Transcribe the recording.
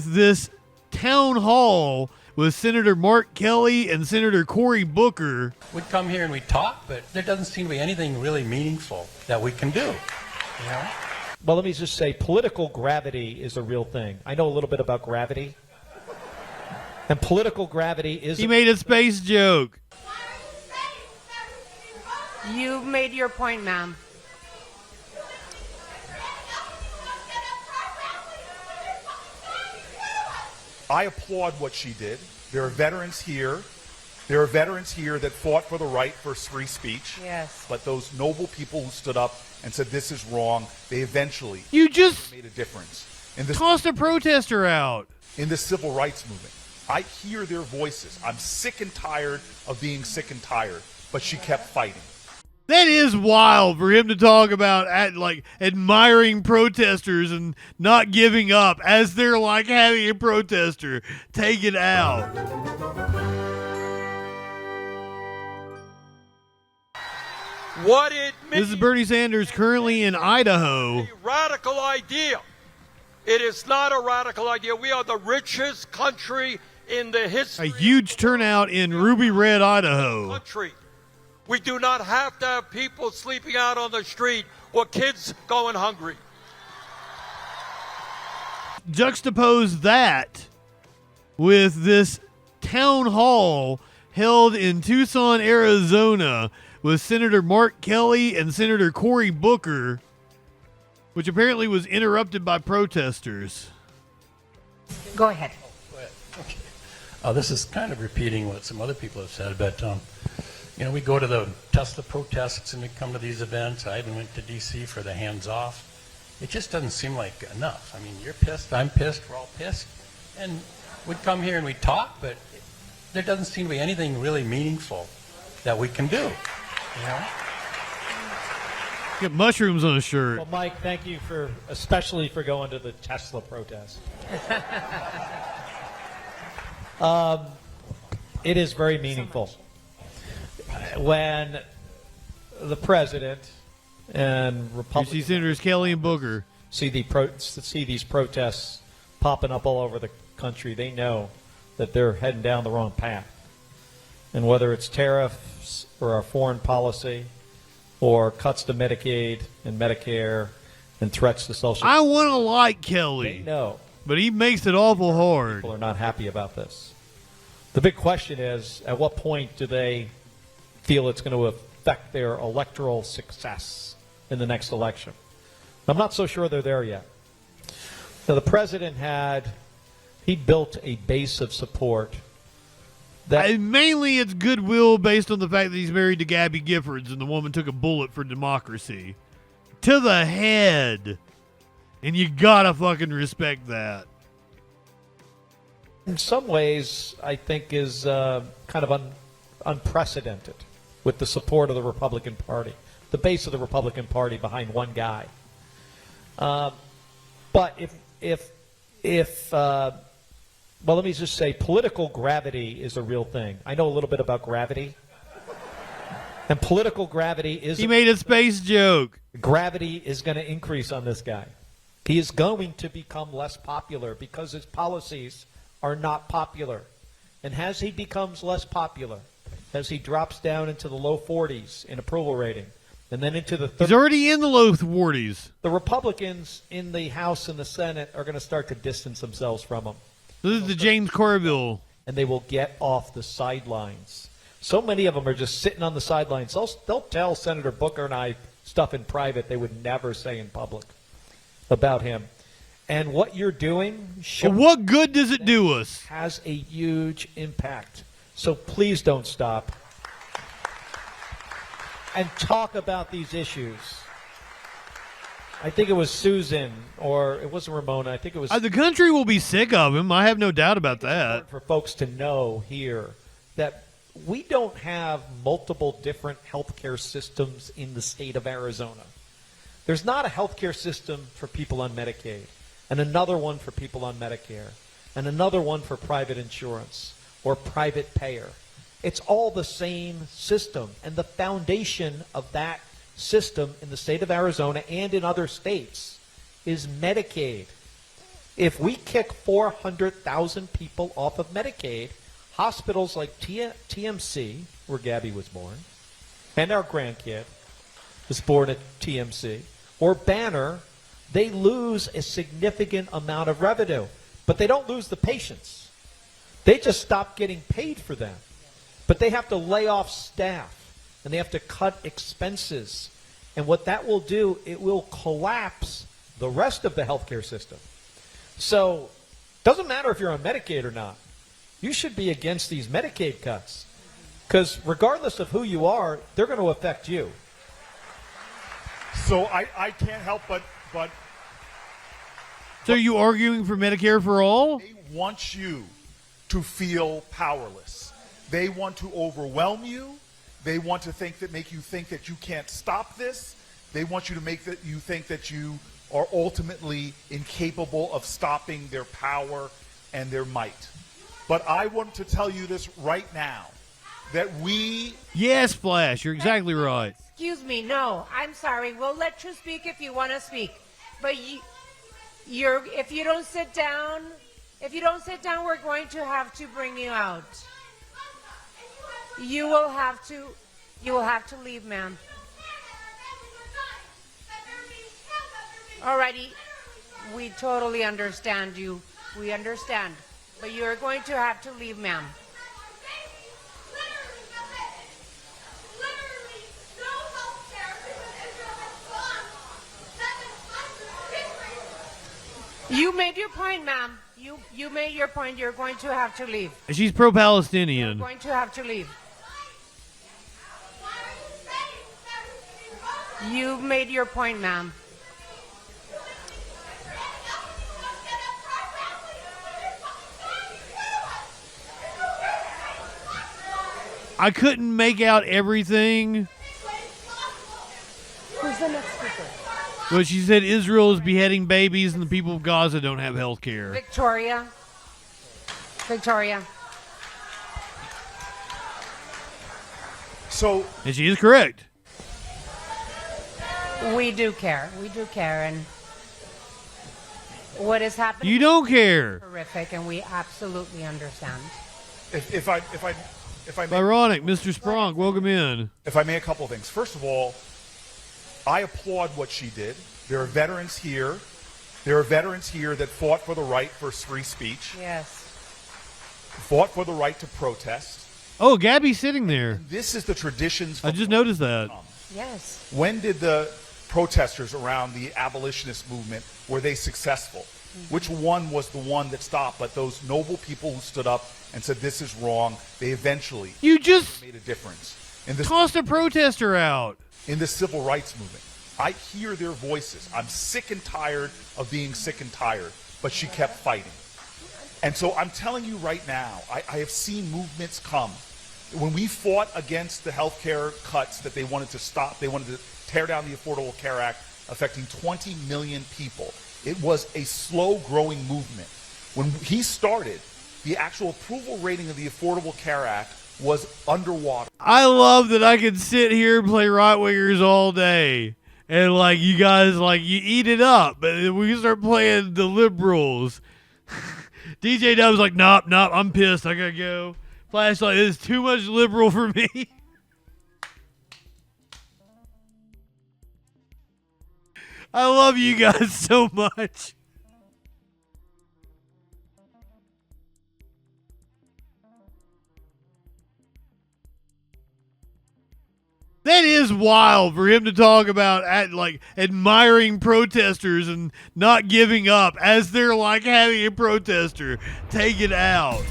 with this town hall with Senator Mark Kelly and Senator Cory Booker. We'd come here and we'd talk, but there doesn't seem to be anything really meaningful that we can do, you know? Well, let me just say, political gravity is a real thing. I know a little bit about gravity. And political gravity is... He made a space joke. You've made your point, ma'am. I applaud what she did. There are veterans here. There are veterans here that fought for the right for free speech. Yes. But those noble people who stood up and said this is wrong, they eventually You just made a difference. In this, tossed a protester out. in the civil rights movement. I hear their voices. I'm sick and tired of being sick and tired. But she kept fighting. That is wild for him to talk about admiring protesters and not giving up as they're like having a protester taken out. What it means. This is Bernie Sanders currently in Idaho. A radical idea. It is not a radical idea. We are the richest country in the A history huge turnout in Ruby Red, Idaho. country. We do not have to have people sleeping out on the street or kids going hungry. Juxtapose that with this town hall held in Tucson, Arizona with Senator Mark Kelly and Senator Cory Booker, which apparently was interrupted by protesters. Go ahead. Okay. This is kind of repeating what some other people have said, but you know, we go to the Tesla protests and we come to these events. I even went to D.C. for the hands-off. It just doesn't seem like enough. I mean, you're pissed, I'm pissed, we're all pissed. And we'd come here and we'd talk, but there doesn't seem to be anything really meaningful that we can do, you know? Get mushrooms on a shirt. Well, Mike, thank you especially for going to the Tesla protest. It is very meaningful. When the president and You Republicans see Senators Kelly and Booker. see these protests popping up all over the country, they know that they're heading down the wrong path. And whether it's tariffs or our foreign policy or cuts to Medicaid and Medicare and threats to social I want to like they Kelly, know but he makes it awful hard. people are not happy about this. The big question is, at what point do they feel it's going to affect their electoral success in the next election? I'm not so sure they're there yet. Now, the president he built a base of support that Mainly it's goodwill based on the fact that he's married to Gabby Giffords and the woman took a bullet for democracy. To the head. And you gotta fucking respect that. in some ways I think is kind of unprecedented with the support of the Republican Party, the base of the Republican Party behind one guy. But well, let me just say, political gravity is a real thing. I know a little bit about gravity. And political gravity is... He made a space joke. Gravity is going to increase on this guy. He is going to become less popular because his policies are not popular. And as he becomes less popular, as he drops down into the low 40s in approval rating, and then into the 30s, He's already in the low 40s. the Republicans in the House and the Senate are going to start to distance themselves from him. This is the James Carville. And they will get off the sidelines. So many of them are just sitting on the sidelines. They'll tell Senator Booker and I stuff in private they would never say in public about him. And what you're doing But what good does it do us? has a huge impact. So please don't stop. And talk about these issues. I think it was Susan, or it wasn't Ramona. I think it was The country will be sick of him. I have no doubt about that. for folks to know here that we don't have multiple different healthcare systems in the state of Arizona. There's not a healthcare system for people on Medicaid, and another one for people on Medicare, and another one for private insurance or private payer. It's all the same system, and the foundation of that system in the state of Arizona and in other states is Medicaid. If we kick 400,000 people off of Medicaid, hospitals like TMC, where Gabby was born, and our grandkid was born at TMC, or Banner, they lose a significant amount of revenue. But they don't lose the patients. They just stop getting paid for them. But they have to lay off staff, and they have to cut expenses. And what that will do, it will collapse the rest of the healthcare system. So it doesn't matter if you're on Medicaid or not. You should be against these Medicaid cuts. Because regardless of who you are, they're going to affect you. So I can't help but So are you arguing for Medicare for all? they want you to feel powerless. They want to overwhelm you. They want to make you think that you can't stop this. They want you to make that you think that you are ultimately incapable of stopping their power and their might. But I want to tell you this right now, that we... Yes, Flash, you're exactly right. Excuse me. No, I'm sorry. We'll let you speak if you want to speak. But if you don't sit down, we're going to have to bring you out. You will have to leave, ma'am. Alrighty, we totally understand you. We understand. But you're going to have to leave, ma'am. You made your point, ma'am. You made your point. You're going to have to leave. She's pro-Palestinian. You're going to have to leave. You made your point, ma'am. I couldn't make out everything. Who's the next speaker? But she said Israel is beheading babies and the people of Gaza don't have health care. Victoria. So... And she is correct. We do care. We do care. And what is happening You don't care. is horrific, and we absolutely understand. If I may, Ironic, Mr. Spronk, welcome in. if I may, a couple of things. First of all, I applaud what she did. There are veterans here. There are veterans here that fought for the right for free speech, Yes. fought for the right to protest. Oh, Gabby's sitting there. This is the traditions. I just noticed that. Yes. When did the protesters around the abolitionist movement, were they successful? Which one was the one that stopped? But those noble people who stood up and said this is wrong, they eventually You just made a difference. In this tossed a protester out. in the civil rights movement. I hear their voices. I'm sick and tired of being sick and tired, but she kept fighting. And so I'm telling you right now, I have seen movements come. When we fought against the health care cuts that they wanted to stop, they wanted to tear down the Affordable Care Act affecting 20 million people. It was a slow-growing movement. When he started, the actual approval rating of the Affordable Care Act was underwater. I love that I can sit here and play right wingers all day. And like you guys you eat it up. But when we start playing the liberals, DJ Dub's like, nope, I'm pissed. I gotta go. Flashlight is too much liberal for me. I love you guys so much. That is wild for him to talk about admiring protesters and not giving up as they're having a protester take it out.